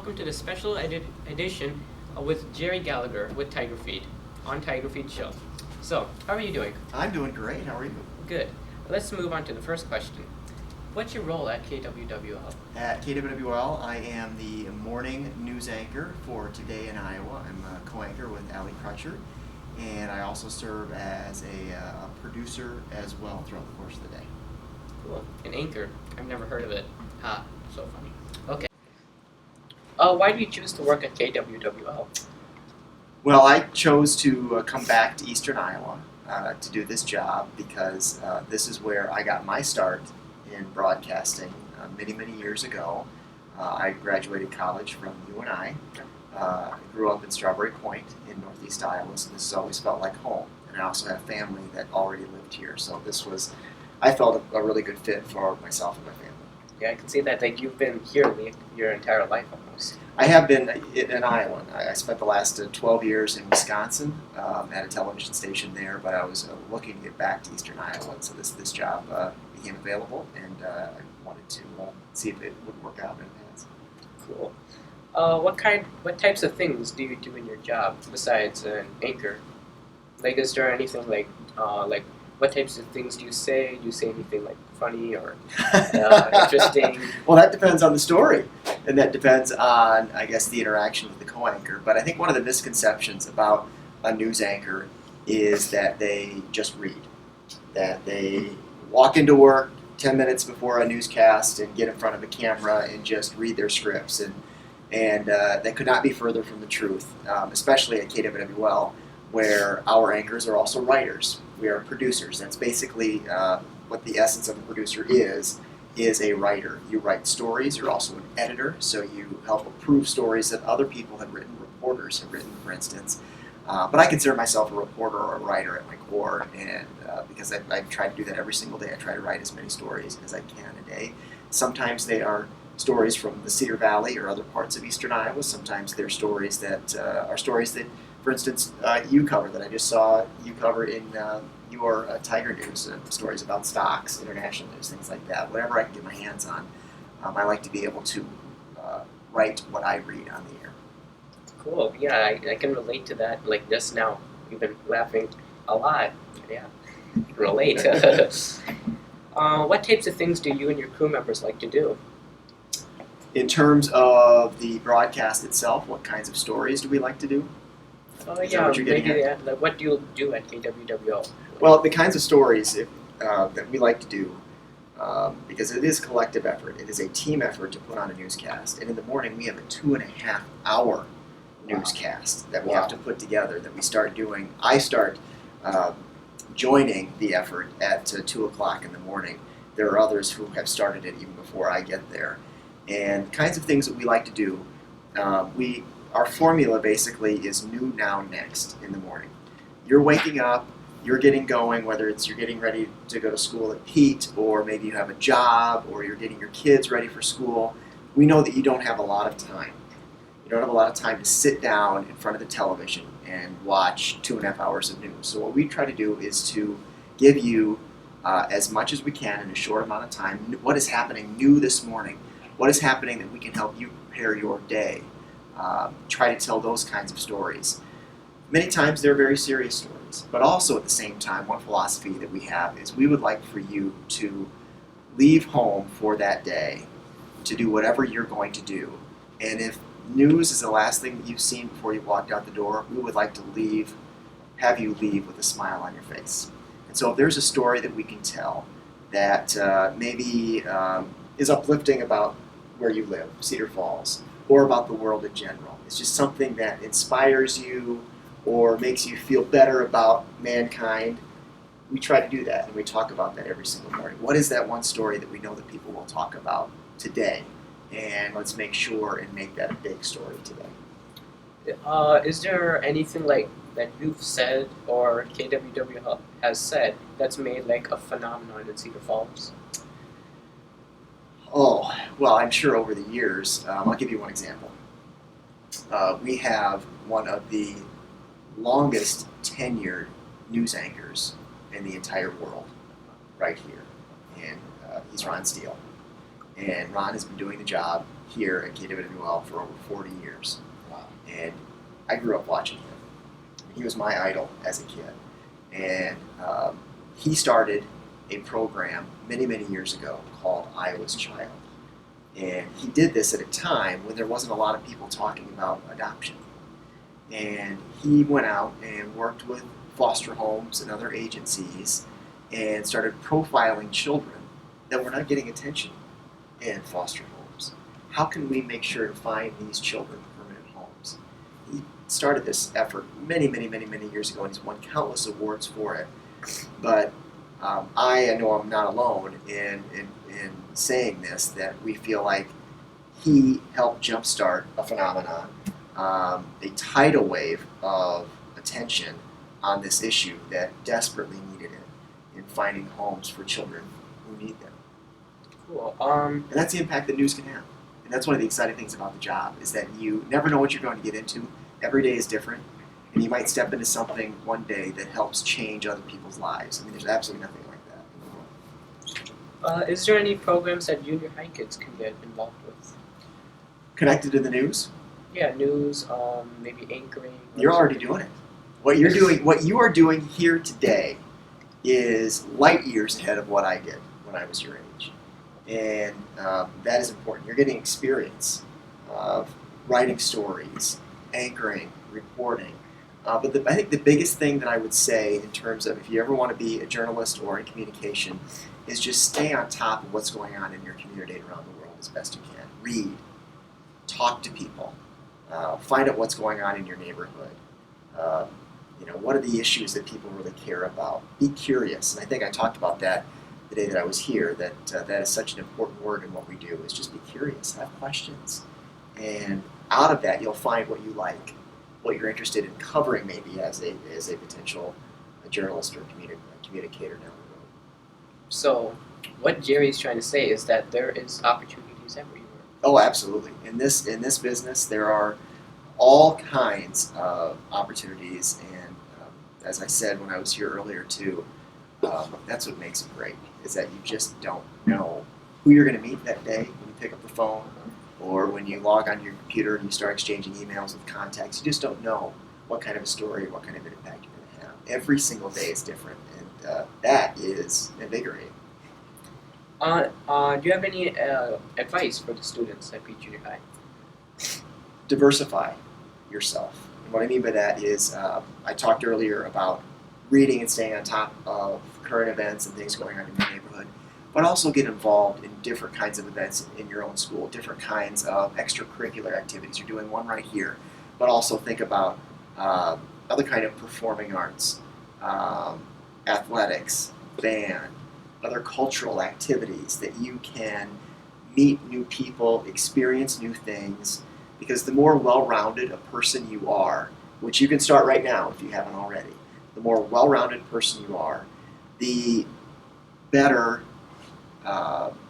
welcome to the special edition with Jerry Gallagher with Tiger Feed on Tiger Feed Show. So, how are you doing? I'm doing great. How are you? Good. Let's move on to the first question. What's your role at KWWL? At KWWL, I am the morning news anchor for Today in Iowa. I'm a co-anchor with Allie Crutcher, and I also serve as a producer as well throughout the course of the day. Cool. An anchor. I've never heard of it. So funny. Okay. Why do you choose to work at KWWL? Well, I chose to come back to Eastern Iowa to do this job because this is where I got my start in broadcasting many, many years ago. I graduated college from UNI. I grew up in Strawberry Point in northeast Iowa, so this has always felt like home. And I also have family that already lived here, so I felt a really good fit for myself and my family. Yeah, I can see that. Like you've been here your entire life almost. I have been in Iowa. I spent the last 12 years in Wisconsin at a television station there, but I was looking to get back to Eastern Iowa, so this job became available, and I wanted to see if it would work out in advance. Cool. What types of things do you do in your job besides an anchor? Like, is there anything like what types of things do you say? Do you say anything like funny or interesting? Well, that depends on the story, and that depends on, I guess, the interaction with the co-anchor. But I think one of the misconceptions about a news anchor is that they just read, that they walk into work 10 minutes before a newscast and get in front of a camera and just read their scripts, and that could not be further from the truth, especially at KWWL, where our anchors are also writers. We are producers. That's basically what the essence of a producer is a writer. You write stories. You're also an editor, so you help approve stories that other people have written, reporters have written, for instance. But I consider myself a reporter or a writer at my core, and because I try to do that every single day. I try to write as many stories as I can a day. Sometimes they are stories from the Cedar Valley or other parts of Eastern Iowa. Sometimes they're stories that for instance, you cover, that I just saw you cover in your Tiger News, stories about stocks, international news, things like that. Whatever I can get my hands on, I like to be able to write what I read on the air. Cool. Yeah, I can relate to that. Like just now, we've been laughing a lot. Yeah, relate. What types of things do you and your crew members like to do? In terms of the broadcast itself, what kinds of stories do we like to do? Yeah, maybe like what do you do at KWWL? Well, the kinds of stories that we like to do, because it is a collective effort, it is a team effort to put on a newscast. And in the morning, we have a 2.5-hour newscast that we have to put together, that we start doing. I start joining the effort at 2 o'clock in the morning. There are others who have started it even before I get there. And kinds of things that we like to do, our formula basically is new, now, next in the morning. You're waking up, you're getting going, whether it's you're getting ready to go to school at Pete, or maybe you have a job, or you're getting your kids ready for school. We know that you don't have a lot of time. You don't have a lot of time to sit down in front of the television and watch 2.5 hours of news. So what we try to do is to give you as much as we can in a short amount of time, what is happening new this morning, what is happening that we can help you prepare your day. Try to tell those kinds of stories. Many times they're very serious stories, but also at the same time, one philosophy that we have is we would like for you to leave home for that day to do whatever you're going to do. And if news is the last thing that you've seen before you walked out the door, we would like to have you leave with a smile on your face. And so if there's a story that we can tell that maybe is uplifting about where you live, Cedar Falls, or about the world in general. It's just something that inspires you or makes you feel better about mankind. We try to do that, and we talk about that every single morning. What is that one story that we know that people will talk about today? And let's make sure and make that a big story today. Is there anything like that you've said or KWW has said that's made like a phenomenon in Cedar Falls? Oh, well, I'm sure over the years, I'll give you one example. We have one of the longest tenured news anchors in the entire world right here, and he's Ron Steele. And Ron has been doing the job here at KWL for over 40 years. Wow. And I grew up watching him. He was my idol as a kid. And he started a program many, many years ago called Iowa's Child. And he did this at a time when there wasn't a lot of people talking about adoption. And he went out and worked with foster homes and other agencies and started profiling children that were not getting attention in foster homes. How can we make sure to find these children permanent homes? He started this effort many, many, many, many years ago, and he's won countless awards for it. But I know I'm not alone in saying this, that we feel like he helped jumpstart a phenomenon, a tidal wave of attention on this issue that desperately needed it in finding homes for children who need them. Cool. And that's the impact that news can have. And that's one of the exciting things about the job, is that you never know what you're going to get into. Every day is different. And you might step into something one day that helps change other people's lives. I mean, there's absolutely nothing like that in the world. Is there any programs that junior high kids can get involved with? Connected to the news, Yeah, news, maybe anchoring. you're already doing it. What you are doing here today is light years ahead of what I did when I was your age. And that is important. You're getting experience of writing stories, anchoring, reporting. But I think the biggest thing that I would say in terms of if you ever want to be a journalist or in communication is just stay on top of what's going on in your community around the world as best you can. Read, talk to people, find out what's going on in your neighborhood. What are the issues that people really care about? Be curious. And I think I talked about that the day that I was here, that that is such an important word in what we do, is just be curious, have questions. And out of that, you'll find what you like, what you're interested in covering maybe as a potential journalist or communicator down the road. So, what Jerry's trying to say is that there is opportunities everywhere. Oh, absolutely. In this business, there are all kinds of opportunities, and as I said when I was here earlier too, that's what makes it great, is that you just don't know who you're going to meet that day when you pick up the phone, or when you log onto your computer and you start exchanging emails with contacts. You just don't know what kind of a story, what kind of an impact you're going to have. Every single day is different, and that is invigorating. Do you have any advice for the students at Beach Junior High? Diversify yourself. And what I mean by that is, I talked earlier about reading and staying on top of current events and things going on in your neighborhood, but also get involved in different kinds of events in your own school, different kinds of extracurricular activities. You're doing one right here, but also think about other kind of performing arts, athletics, band, other cultural activities that you can meet new people, experience new things, because the more well-rounded a person you are, which you can start right now if you haven't already, the more well-rounded person you are, the better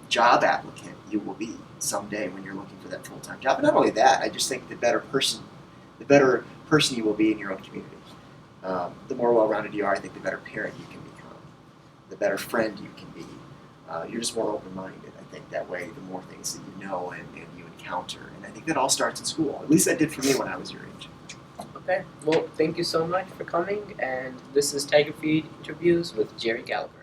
job applicant you will be someday when you're looking for that full-time job. But not only that, I just think the better person you will be in your own community. The more well-rounded you are, I think the better parent you can become, the better friend you can be. You're just more open-minded. I think that way, the more things that you know and you encounter. And I think that all starts in school. At least that did for me when I was your age. Okay, well, thank you so much for coming, and this is Tiger Feed Interviews with Jerry Gallagher.